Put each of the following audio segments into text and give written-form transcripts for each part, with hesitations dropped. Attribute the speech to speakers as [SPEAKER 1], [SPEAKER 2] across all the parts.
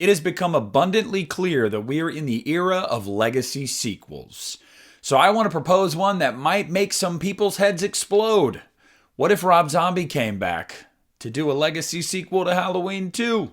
[SPEAKER 1] It has become abundantly clear that we are in the era of legacy sequels. So I want to propose one that might make some people's heads explode. What if Rob Zombie came back to do a legacy sequel to Halloween 2?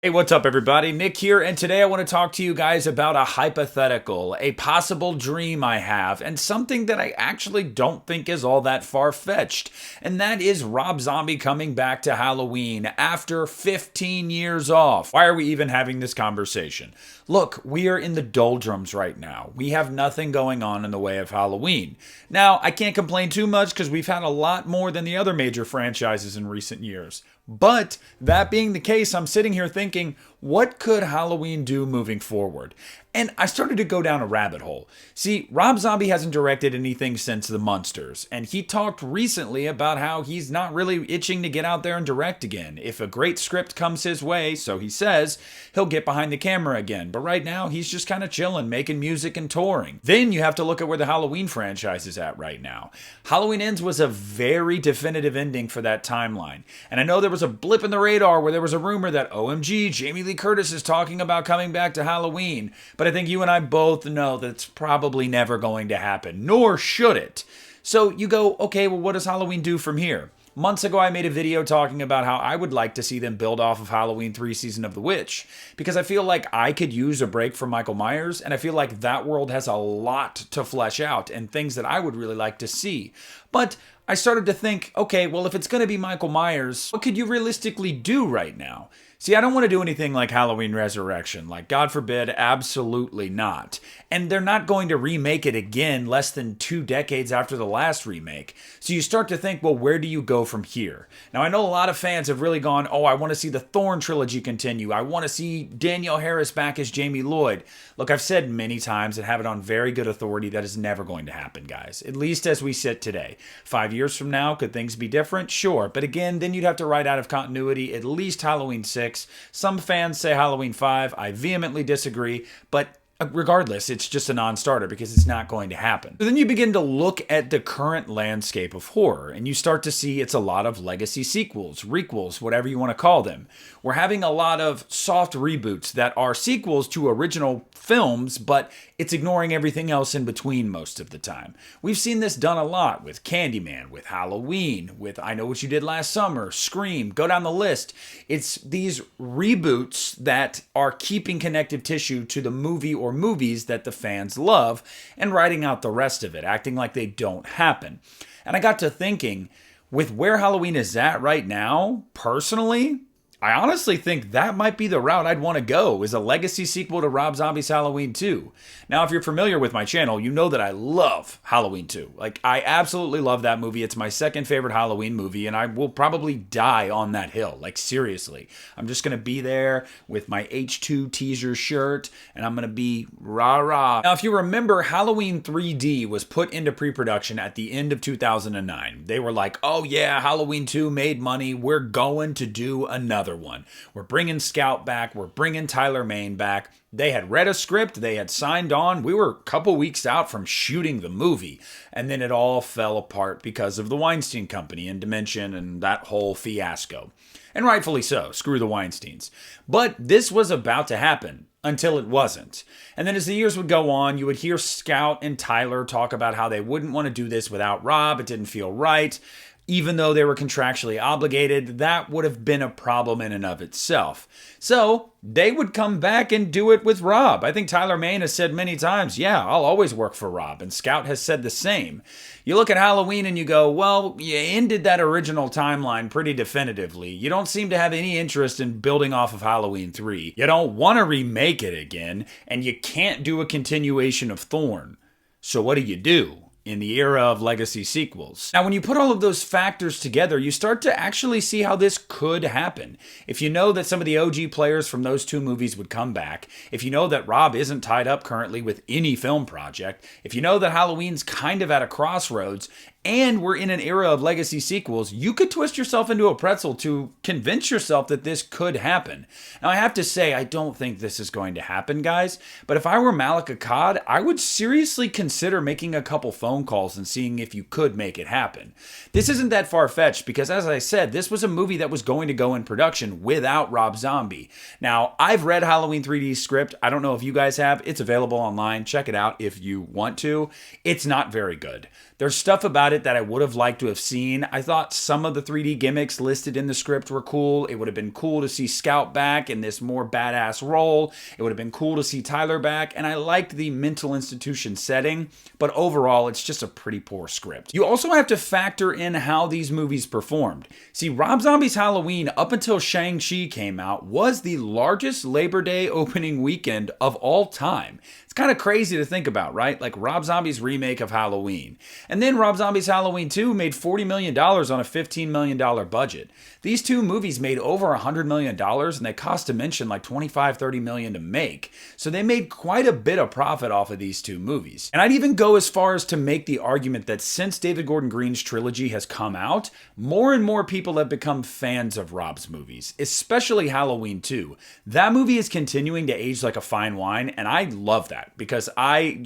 [SPEAKER 1] Hey, what's up everybody? Nick here, and today I want to talk to you guys about a hypothetical, a possible dream I have, and something that I actually don't think is all that far-fetched, and that is Rob Zombie coming back to Halloween after 15 years off. Why are we even having this conversation? Look, we are in the doldrums right now. We have nothing going on in the way of Halloween. Now, I can't complain too much because we've had a lot more than the other major franchises in recent years. But that being the case, I'm sitting here thinking, what could Halloween do moving forward? And I started to go down a rabbit hole. See, Rob Zombie hasn't directed anything since The Munsters, and he talked recently about how he's not really itching to get out there and direct again. If a great script comes his way, so he says, he'll get behind the camera again. But right now, he's just kind of chilling, making music and touring. Then you have to look at where the Halloween franchise is at right now. Halloween Ends was a very definitive ending for that timeline. And I know there was a blip in the radar where there was a rumor that, OMG, Jamie Lee Curtis is talking about coming back to Halloween. But I think you and I both know that it's probably never going to happen, nor should it. So you go, okay, well, what does Halloween do from here? Months ago, I made a video talking about how I would like to see them build off of Halloween 3 Season of the Witch, because I feel like I could use a break from Michael Myers, and I feel like that world has a lot to flesh out and things that I would really like to see. But I started to think, okay, well, if it's going to be Michael Myers, what could you realistically do right now? See, I don't want to do anything like Halloween Resurrection. Like, God forbid, absolutely not. And they're not going to remake it again less than 2 decades after the last remake. So you start to think, well, where do you go from here? Now, I know a lot of fans have really gone, oh, I want to see the Thorn trilogy continue. I want to see Danielle Harris back as Jamie Lloyd. Look, I've said many times and have it on very good authority that is never going to happen, guys. At least as we sit today. 5 years from now, could things be different? Sure. But again, then you'd have to write out of continuity at least Halloween 6. Some fans say Halloween 5. I vehemently disagree, but regardless, it's just a non-starter because it's not going to happen. So then you begin to look at the current landscape of horror, and you start to see it's a lot of legacy sequels, requels, whatever you want to call them. We're having a lot of soft reboots that are sequels to original films, but it's ignoring everything else in between most of the time. We've seen this done a lot with Candyman, with Halloween, with I Know What You Did Last Summer, Scream, go down the list. It's these reboots that are keeping connective tissue to the movie or movies that the fans love and writing out the rest of it, acting like they don't happen. And I got to thinking, with where Halloween is at right now, personally, I honestly think that might be the route I'd want to go, is a legacy sequel to Rob Zombie's Halloween 2. Now, if you're familiar with my channel, you know that I love Halloween 2. Like, I absolutely love that movie. It's my second favorite Halloween movie, and I will probably die on that hill. Like, seriously. I'm just going to be there with my H2 teaser shirt, and I'm going to be rah-rah. Now, if you remember, Halloween 3D was put into pre-production at the end of 2009. They were like, oh yeah, Halloween 2 made money. We're going to do another one. We're bringing Scout back. We're bringing Tyler Mane back. They had read a script. They had signed on. We were a couple weeks out from shooting the movie. And then it all fell apart because of the Weinstein Company and Dimension and that whole fiasco. And rightfully so. Screw the Weinsteins. But this was about to happen until it wasn't. And then as the years would go on, you would hear Scout and Tyler talk about how they wouldn't want to do this without Rob. It didn't feel right. Even though they were contractually obligated, that would have been a problem in and of itself. So they would come back and do it with Rob. I think Tyler Mane has said many times, yeah, I'll always work for Rob. And Scout has said the same. You look at Halloween and you go, well, you ended that original timeline pretty definitively. You don't seem to have any interest in building off of Halloween 3. You don't want to remake it again, and you can't do a continuation of Thorn. So what do? In the era of legacy sequels. Now, when you put all of those factors together, you start to actually see how this could happen. If you know that some of the OG players from those 2 movies would come back, if you know that Rob isn't tied up currently with any film project, if you know that Halloween's kind of at a crossroads, and we're in an era of legacy sequels, you could twist yourself into a pretzel to convince yourself that this could happen. Now, I have to say, I don't think this is going to happen, guys, but if I were Malik Akkad, I would seriously consider making a couple phone calls and seeing if you could make it happen. This isn't that far-fetched because, as I said, this was a movie that was going to go in production without Rob Zombie. Now, I've read Halloween 3D script. I don't know if you guys have. It's available online. Check it out if you want to. It's not very good. There's stuff about it that I would have liked to have seen. I thought some of the 3D gimmicks listed in the script were cool. It would have been cool to see Scout back in this more badass role. It would have been cool to see Tyler back, and I liked the mental institution setting, but overall, it's just a pretty poor script. You also have to factor in how these movies performed. See, Rob Zombie's Halloween, up until Shang-Chi came out, was the largest Labor Day opening weekend of all time. It's kind of crazy to think about, right? Like Rob Zombie's remake of Halloween. And then Rob Zombie's Halloween 2 made $40 million on a $15 million budget. These two movies made over $100 million, and they cost Dimension like $25-30 million to make. So they made quite a bit of profit off of these two movies. And I'd even go as far as to make the argument that since David Gordon Green's trilogy has come out, more and more people have become fans of Rob's movies, especially Halloween 2. That movie is continuing to age like a fine wine, and I love that because I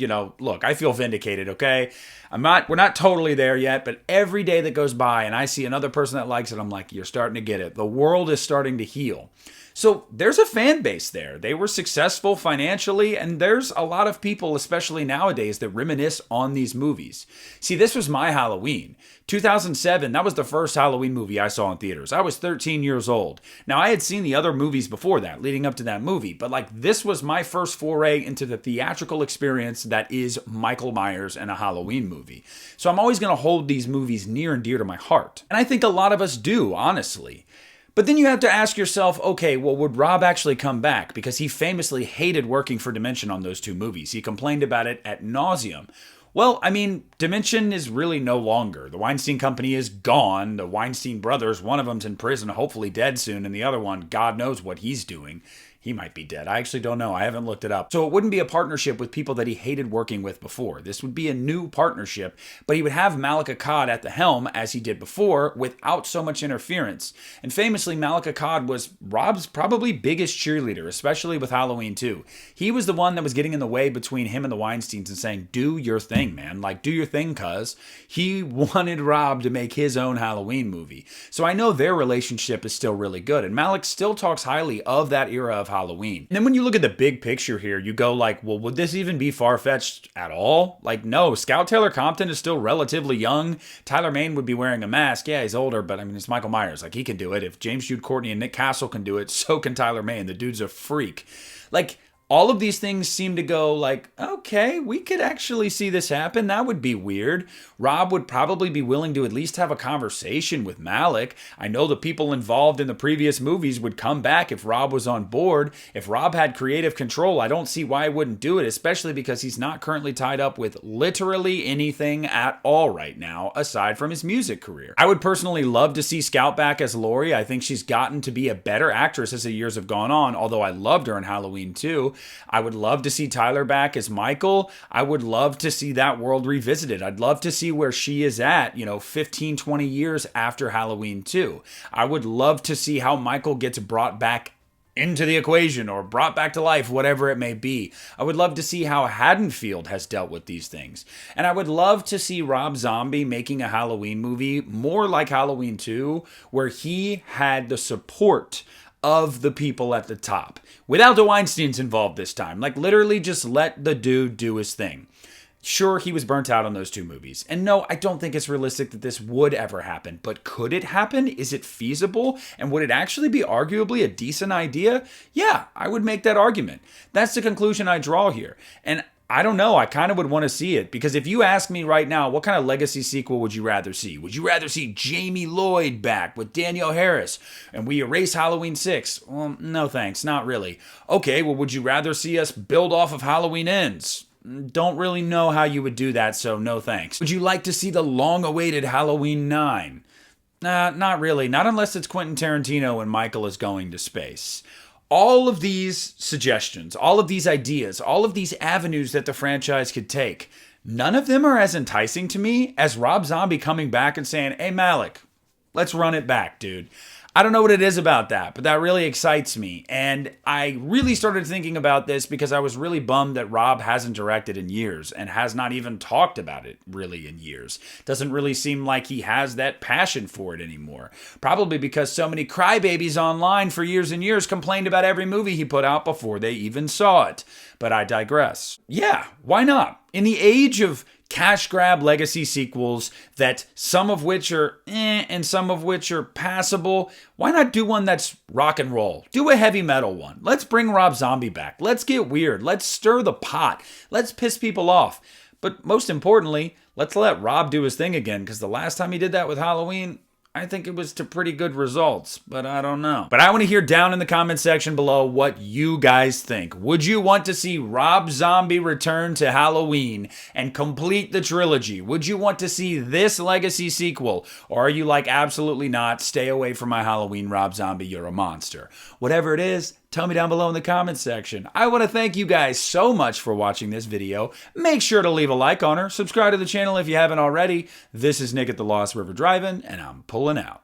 [SPEAKER 1] feel vindicated, okay? We're not totally there yet, but every day that goes by and I see another person that likes it, I'm like, you're starting to get it. The world is starting to heal. So there's a fan base there. They were successful financially, and there's a lot of people, especially nowadays, that reminisce on these movies. See, this was my Halloween. 2007, that was the first Halloween movie I saw in theaters. I was 13 years old. Now, I had seen the other movies before that, leading up to that movie, but this was my first foray into the theatrical experience that is Michael Myers and a Halloween movie. So I'm always going to hold these movies near and dear to my heart. And I think a lot of us do, honestly. But then you have to ask yourself, okay, well, would Rob actually come back? Because he famously hated working for Dimension on those two movies. He complained about it ad nauseum. Well, I mean, Dimension is really no longer. The Weinstein Company is gone. The Weinstein brothers, one of them's in prison, hopefully dead soon, and the other one, God knows what he's doing. He might be dead. I actually don't know. I haven't looked it up. So it wouldn't be a partnership with people that he hated working with before. This would be a new partnership, but he would have Malik Akkad at the helm as he did before without so much interference. And famously, Malik Akkad was Rob's probably biggest cheerleader, especially with Halloween 2. He was the one that was getting in the way between him and the Weinsteins and saying, do your thing, man. Do your thing, cuz. He wanted Rob to make his own Halloween movie. So I know their relationship is still really good. And Malik still talks highly of that era of Halloween. And then when you look at the big picture here, you go well, would this even be far-fetched at all? No, Scout Taylor Compton is still relatively young. Tyler Mane would be wearing a mask. Yeah, he's older, but I mean, it's Michael Myers. He can do it. If James Jude Courtney and Nick Castle can do it, so can Tyler Mane. The dude's a freak. All of these things seem to go okay, we could actually see this happen. That would be weird. Rob would probably be willing to at least have a conversation with Malik. I know the people involved in the previous movies would come back if Rob was on board. If Rob had creative control, I don't see why he wouldn't do it, especially because he's not currently tied up with literally anything at all right now, aside from his music career. I would personally love to see Scout back as Laurie. I think she's gotten to be a better actress as the years have gone on, although I loved her in Halloween 2. I would love to see Tyler back as Michael. I would love to see that world revisited. I'd love to see where she is at, 15, 20 years after Halloween 2. I would love to see how Michael gets brought back into the equation or brought back to life, whatever it may be. I would love to see how Haddonfield has dealt with these things. And I would love to see Rob Zombie making a Halloween movie more like Halloween 2, where he had the support of the people at the top without the Weinsteins involved this time. Literally just let the dude do his thing. Sure, he was burnt out on those two movies. And no, I don't think it's realistic that this would ever happen. But could it happen? Is it feasible? And would it actually be arguably a decent idea? Yeah, I would make that argument. That's the conclusion I draw here. And I don't know. I kind of would want to see it, because if you ask me right now, what kind of legacy sequel would you rather see? Would you rather see Jamie Lloyd back with Danielle Harris and we erase Halloween 6? Well, no thanks. Not really. Okay, well, would you rather see us build off of Halloween Ends? Don't really know how you would do that, so no thanks. Would you like to see the long-awaited Halloween 9? Not really. Not unless it's Quentin Tarantino and Michael is going to space. All of these suggestions, all of these ideas, all of these avenues that the franchise could take, none of them are as enticing to me as Rob Zombie coming back and saying, hey, Malik, let's run it back, dude. I don't know what it is about that, but that really excites me. And I really started thinking about this because I was really bummed that Rob hasn't directed in years and has not even talked about it really in years. Doesn't really seem like he has that passion for it anymore. Probably because so many crybabies online for years and years complained about every movie he put out before they even saw it. But I digress. Yeah, why not? In the age of cash grab legacy sequels that some of which are and some of which are passable, why not do one that's rock and roll? Do a heavy metal one. Let's bring Rob Zombie back. Let's get weird. Let's stir the pot. Let's piss people off. But most importantly, let's let Rob do his thing again, because the last time he did that with Halloween, I think it was to pretty good results, but I don't know. But I want to hear down in the comment section below what you guys think. Would you want to see Rob Zombie return to Halloween and complete the trilogy? Would you want to see this legacy sequel? Or are you like, absolutely not, stay away from my Halloween, Rob Zombie, you're a monster? Whatever it is, tell me down below in the comment section. I want to thank you guys so much for watching this video. Make sure to leave a like on her. Subscribe to the channel if you haven't already. This is Nick at the Lost River Drive-In, and I'm pulling out.